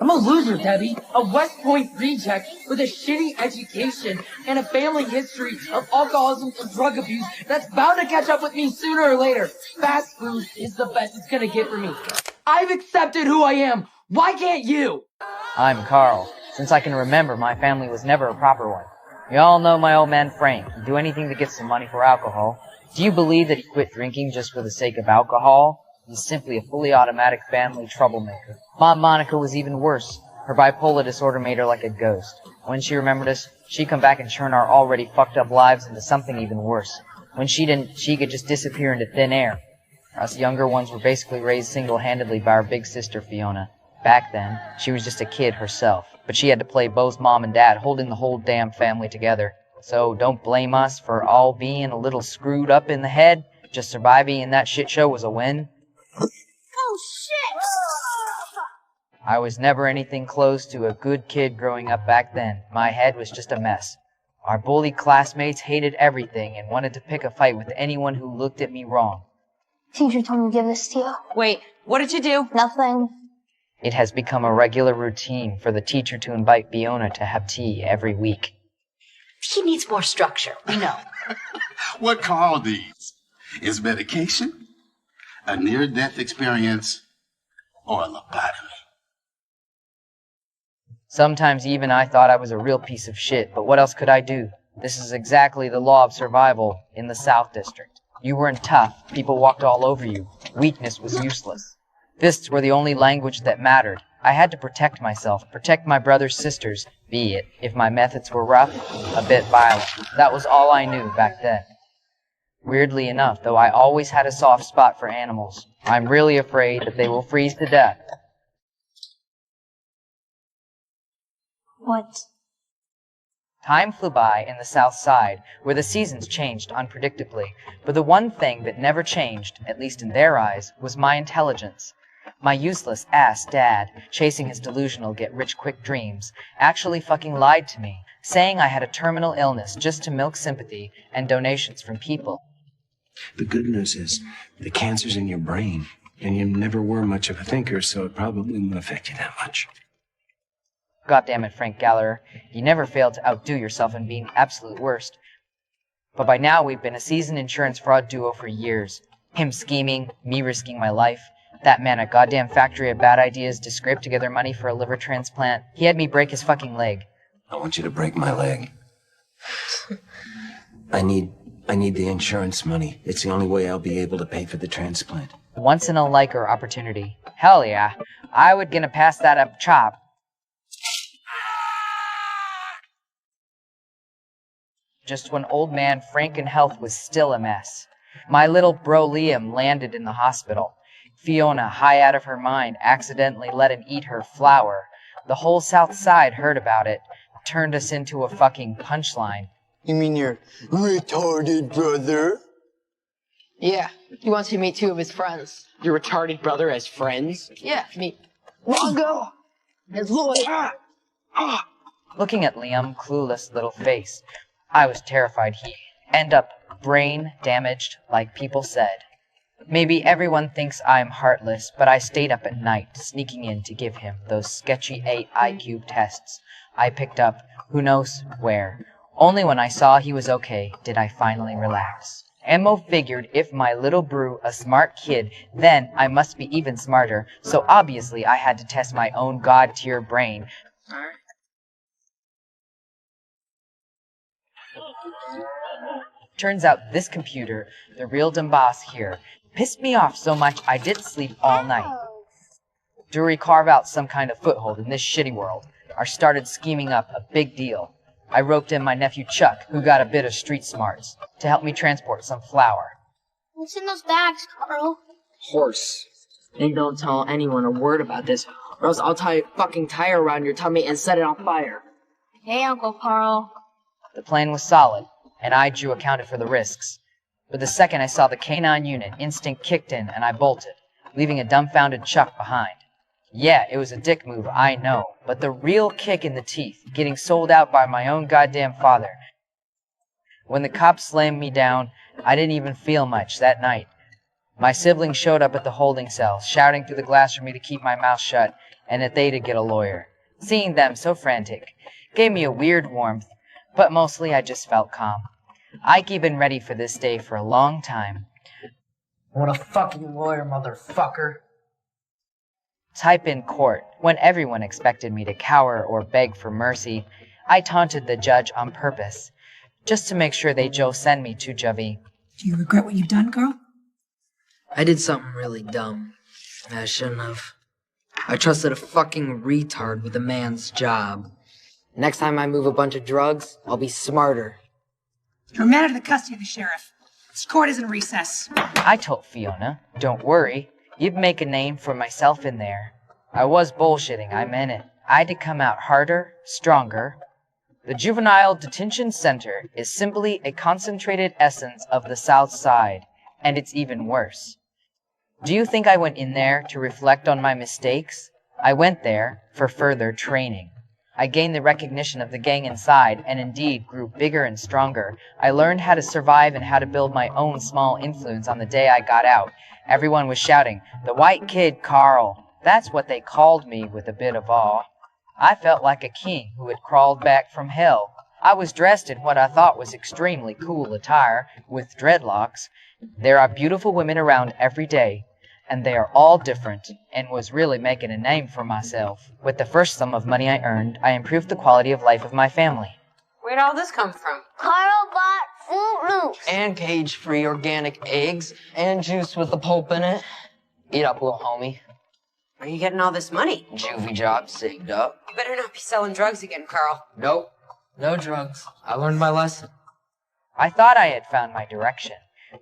I'm a loser, Debbie. A West Point reject with a shitty education and a family history of alcoholism and drug abuse that's bound to catch up with me sooner or later. Fast food is the best it's gonna get for me. I've accepted who I am. Why can't you? I'm Carl. Since I can remember, my family was never a proper one. You all know my old man Frank. He'd do anything to get some money for alcohol. Do you believe that he quit drinking just for the sake of alcohol? He's simply a fully automatic family troublemaker. Mom Monica was even worse. Her bipolar disorder made her like a ghost. When she remembered us, she'd come back and turn our already fucked up lives into something even worse. When she didn't, she could just disappear into thin air. Us younger ones were basically raised single-handedly by our big sister Fiona. Back then, she was just a kid herself, but she had to play both mom and dad, holding the whole damn family together. So don't blame us for all being a little screwed up in the head. Just surviving in that shit show was a win. Oh, shit! I was never anything close to a good kid growing up back then. My head was just a mess. Our bully classmates hated everything and wanted to pick a fight with anyone who looked at me wrong. Teacher told me to give this to you. Wait, what did you do? Nothing. It has become a regular routine for the teacher to invite Fiona to have tea every week. He needs more structure, we know. What Carl needs is medication, a near-death experience, or a lobotomy. Sometimes even I thought I was a real piece of shit, but what else could I do? This is exactly the law of survival in the South District. You weren't tough, people walked all over you. Weakness was useless. Fists were the only language that mattered. I had to protect myself, protect my brother's sisters, be it, if my methods were rough, a bit violent. That was all I knew back then. Weirdly enough, though, I always had a soft spot for animals. I'm really afraid that they will freeze to death. What? Time flew by in the South Side, where the seasons changed unpredictably, but the one thing that never changed, at least in their eyes, was my intelligence. My useless ass dad, chasing his delusional get-rich-quick dreams, actually fucking lied to me, saying I had a terminal illness just to milk sympathy and donations from people. The good news is the cancer's in your brain, and you never were much of a thinker, so it probably won't affect you that much. Goddammit, Frank Gallagher, you never failed to outdo yourself in being absolute worst. But by now we've been a seasoned insurance fraud duo for years. Him scheming, me risking my life. That man a goddamn factory of bad ideas to scrape together money for a liver transplant. He had me break his fucking leg. I want you to break my leg. I need the insurance money. It's the only way I'll be able to pay for the transplant. Once in a liker opportunity. Hell yeah. I would gonna pass that up chop. Just when old man Frankenhealth was still a mess. My little bro Liam landed in the hospital. Fiona, high out of her mind, accidentally let him eat her flower. The whole South Side heard about it. Turned us into a fucking punchline. You mean your retarded brother? Yeah, he wants you to meet two of his friends. Your retarded brother as friends? Yeah, meet Longo and Lloyd. Looking at Liam's clueless little face, I was terrified he'd end up brain damaged like people said. Maybe everyone thinks I'm heartless, but I stayed up at night, sneaking in to give him those sketchy 8 IQ tests I picked up who knows where. Only when I saw he was okay did I finally relax. Emmo figured if my little brew a smart kid, then I must be even smarter, so obviously I had to test my own god-tier brain. Turns out this computer, the real dumb boss here, pissed me off so much I didn't sleep all night. To carve out some kind of foothold in this shitty world, I started scheming up a big deal. I roped in my nephew Chuck, who got a bit of street smarts, to help me transport some flour. What's in those bags, Carl? Horse. And don't tell anyone a word about this, or else I'll tie a fucking tire around your tummy and set it on fire. Hey, Uncle Carl. The plan was solid, and I, Drew, accounted for the risks. But the second I saw the canine unit, instinct kicked in and I bolted, leaving a dumbfounded Chuck behind. Yeah, it was a dick move, I know, but the real kick in the teeth, getting sold out by my own goddamn father. When the cops slammed me down, I didn't even feel much that night. My siblings showed up at the holding cell, shouting through the glass for me to keep my mouth shut, and that they to get a lawyer. Seeing them so frantic gave me a weird warmth, but mostly I just felt calm. Ike been ready for this day for a long time. What a fucking lawyer, motherfucker. Type in court. When everyone expected me to cower or beg for mercy, I taunted the judge on purpose, just to make sure they Joe send me to Javi. Do you regret what you've done, girl? I did something really dumb. I shouldn't have. I trusted a fucking retard with a man's job. Next time I move a bunch of drugs, I'll be smarter. You're a man under the custody of the sheriff. This court is in recess. I told Fiona, don't worry, you'd make a name for myself in there. I was bullshitting, I meant it. I had to come out harder, stronger. The Juvenile Detention Center is simply a concentrated essence of the South Side, and it's even worse. Do you think I went in there to reflect on my mistakes? I went there for further training. I gained the recognition of the gang inside, and indeed grew bigger and stronger. I learned how to survive and how to build my own small influence on the day I got out. Everyone was shouting, "The white kid, Carl." That's what they called me with a bit of awe. I felt like a king who had crawled back from hell. I was dressed in what I thought was extremely cool attire, with dreadlocks. There are beautiful women around every day, and they are all different, and was really making a name for myself. With the first sum of money I earned, I improved the quality of life of my family. Where'd all this come from? Carl bought Fruit Loops. And cage-free organic eggs, and juice with the pulp in it. Eat up, little homie. Where are you getting all this money? Juvie job saved up. You better not be selling drugs again, Carl. Nope. No drugs. I learned my lesson. I thought I had found my direction,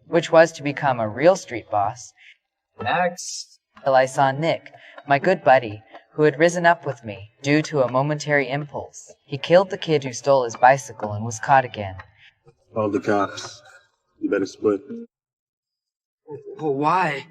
which was to become a real street boss. Next. Till I saw Nick, my good buddy, who had risen up with me due to a momentary impulse. He killed the kid who stole his bicycle and was caught again. Call the cops. You better split. Well, why?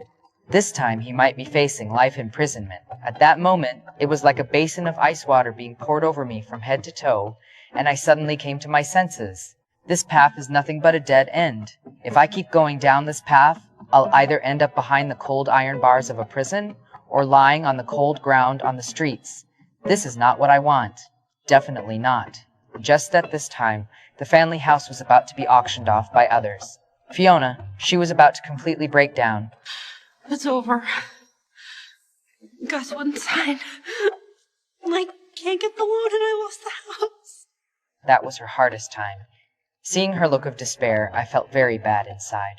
This time he might be facing life imprisonment. At that moment, it was like a basin of ice water being poured over me from head to toe, and I suddenly came to my senses. This path is nothing but a dead end. If I keep going down this path, I'll either end up behind the cold iron bars of a prison, or lying on the cold ground on the streets. This is not what I want. Definitely not. Just at this time, the family house was about to be auctioned off by others. Fiona, she was about to completely break down. It's over. Gus wouldn't sign. I can't get the loan and I lost the house. That was her hardest time. Seeing her look of despair, I felt very bad inside.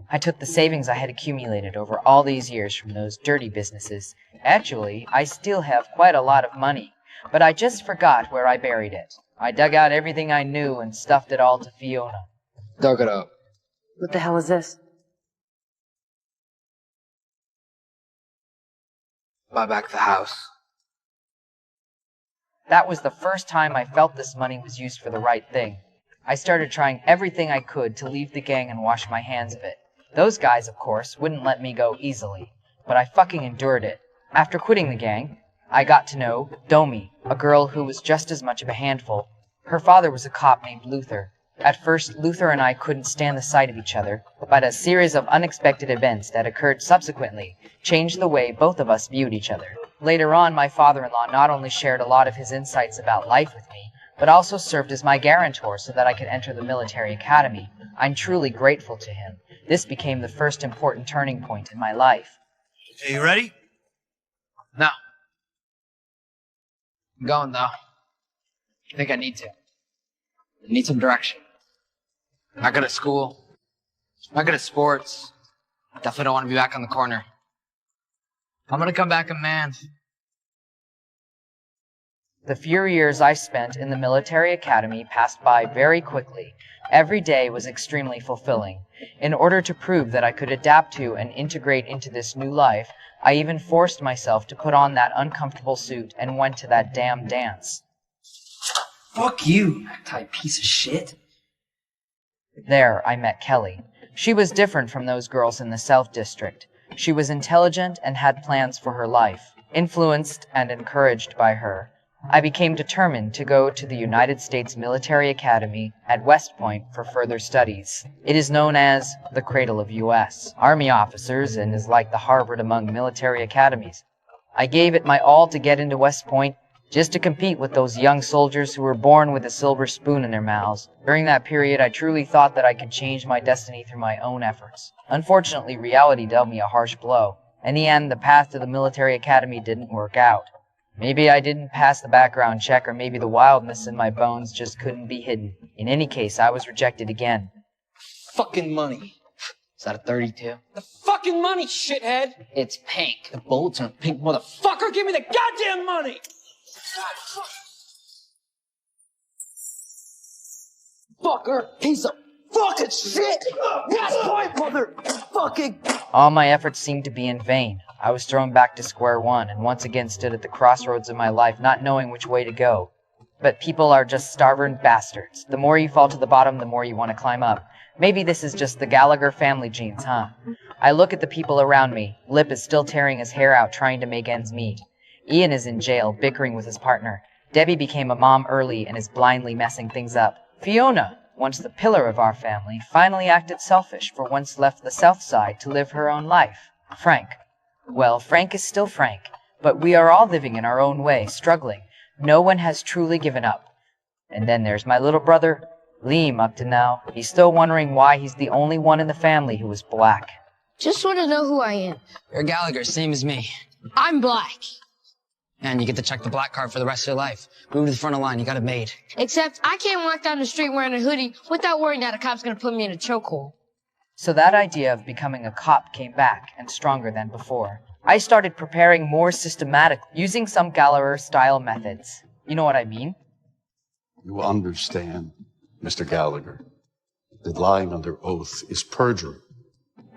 I took the savings I had accumulated over all these years from those dirty businesses. Actually, I still have quite a lot of money, but I just forgot where I buried it. I dug out everything I knew and stuffed it all to Fiona. Dug it up. What the hell is this? Buy back the house. That was the first time I felt this money was used for the right thing. I started trying everything I could to leave the gang and wash my hands of it. Those guys, of course, wouldn't let me go easily, but I fucking endured it. After quitting the gang, I got to know Domi, a girl who was just as much of a handful. Her father was a cop named Luther. At first, Luther and I couldn't stand the sight of each other, but a series of unexpected events that occurred subsequently changed the way both of us viewed each other. Later on, my father-in-law not only shared a lot of his insights about life with me, but also served as my guarantor so that I could enter the military academy. I'm truly grateful to him. This became the first important turning point in my life. Hey, you ready? No. I'm going, though. I think I need to. I need some direction. Not good at school. Not good at sports. Definitely don't want to be back on the corner. I'm gonna come back a man. The few years I spent in the military academy passed by very quickly. Every day was extremely fulfilling. In order to prove that I could adapt to and integrate into this new life, I even forced myself to put on that uncomfortable suit and went to that damn dance. Fuck you, type piece of shit. There, I met Kelly. She was different from those girls in the South District. She was intelligent and had plans for her life. Influenced and encouraged by her, I became determined to go to the United States Military Academy at West Point for further studies. It is known as the Cradle of U.S. Army officers and is like the Harvard among military academies. I gave it my all to get into West Point, just to compete with those young soldiers who were born with a silver spoon in their mouths. During that period, I truly thought that I could change my destiny through my own efforts. Unfortunately, reality dealt me a harsh blow. In the end, the path to the military academy didn't work out. Maybe I didn't pass the background check, or maybe the wildness in my bones just couldn't be hidden. In any case, I was rejected again. Fucking money. Is that a 32? The fucking money, shithead! It's pink. The bullets are pink, motherfucker! Give me the goddamn money! Fucker! Piece of fucking shit! West Point, motherfucking! All my efforts seemed to be in vain. I was thrown back to square one, and once again stood at the crossroads of my life, not knowing which way to go. But people are just starving bastards. The more you fall to the bottom, the more you want to climb up. Maybe this is just the Gallagher family genes, huh? I look at the people around me. Lip is still tearing his hair out, trying to make ends meet. Ian is in jail, bickering with his partner. Debbie became a mom early and is blindly messing things up. Fiona, once the pillar of our family, finally acted selfish for once left the South Side to live her own life. Frank. Well, Frank is still Frank, but we are all living in our own way, struggling. No one has truly given up. And then there's my little brother, Liam, up to now. He's still wondering why he's the only one in the family who is black. Just want to know who I am. You're Gallagher, same as me. I'm black. And you get to check the black card for the rest of your life. Move to the front of the line, you got it made. Except I can't walk down the street wearing a hoodie without worrying that a cop's gonna put me in a chokehold. So that idea of becoming a cop came back, and stronger than before. I started preparing more systematically, using some Gallagher-style methods. You know what I mean? You understand, Mr. Gallagher, that lying under oath is perjury,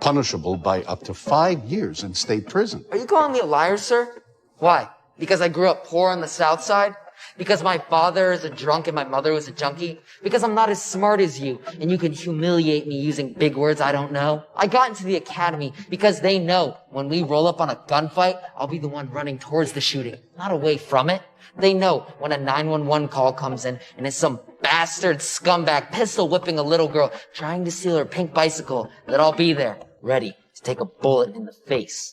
punishable by up to 5 years in state prison. Are you calling me a liar, sir? Why? Because I grew up poor on the South Side? Because my father is a drunk and my mother was a junkie? Because I'm not as smart as you and you can humiliate me using big words I don't know? I got into the academy because they know when we roll up on a gunfight, I'll be the one running towards the shooting, not away from it. They know when a 911 call comes in and it's some bastard scumbag pistol whipping a little girl trying to steal her pink bicycle, that I'll be there, ready to take a bullet in the face.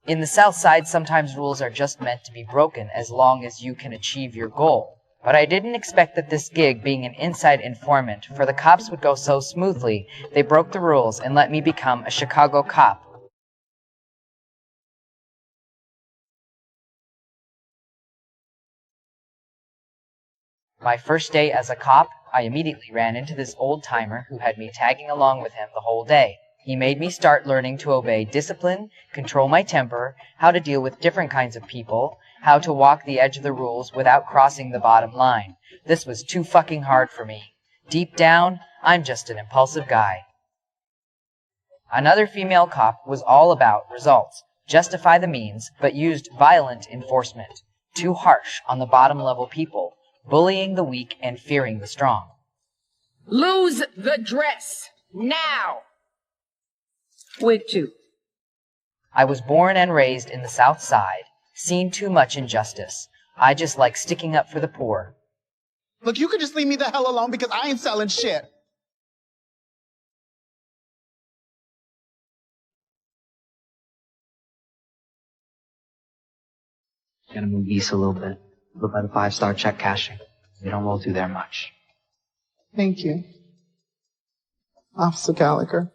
In the South Side, sometimes rules are just meant to be broken as long as you can achieve your goal. But I didn't expect that this gig, being an inside informant for the cops, would go so smoothly. They broke the rules and let me become a Chicago cop. My first day as a cop, I immediately ran into this old-timer who had me tagging along with him the whole day. He made me start learning to obey discipline, control my temper, how to deal with different kinds of people, how to walk the edge of the rules without crossing the bottom line. This was too fucking hard for me. Deep down, I'm just an impulsive guy. Another female cop was all about results, justify the means, but used violent enforcement. Too harsh on the bottom level people, bullying the weak and fearing the strong. Lose the dress! Now! Wig 2. I was born and raised in the South Side, seen too much injustice. I just like sticking up for the poor. Look, you could just leave me the hell alone because I ain't selling shit. Gotta move east a little bit. Look by the 5-star check cashing. We don't roll through there much. Thank you, Officer Gallagher.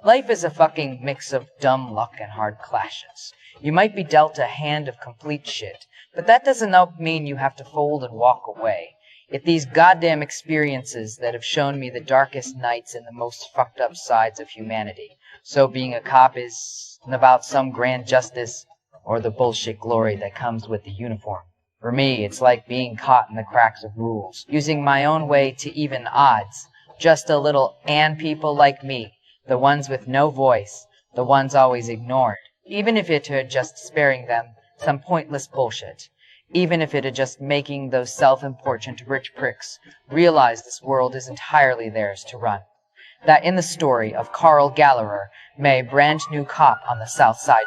Life is a fucking mix of dumb luck and hard clashes. You might be dealt a hand of complete shit, but that doesn't mean you have to fold and walk away. It's these goddamn experiences that have shown me the darkest nights and the most fucked up sides of humanity. So being a cop isn't about some grand justice or the bullshit glory that comes with the uniform. For me, it's like being caught in the cracks of rules, using my own way to even odds. Just a little and people like me. The ones with no voice, the ones always ignored, even if it had just sparing them some pointless bullshit, even if it had just making those self-important rich pricks realize this world is entirely theirs to run. That in the story of Carl Gallagher, may a brand new cop on the South Side meet.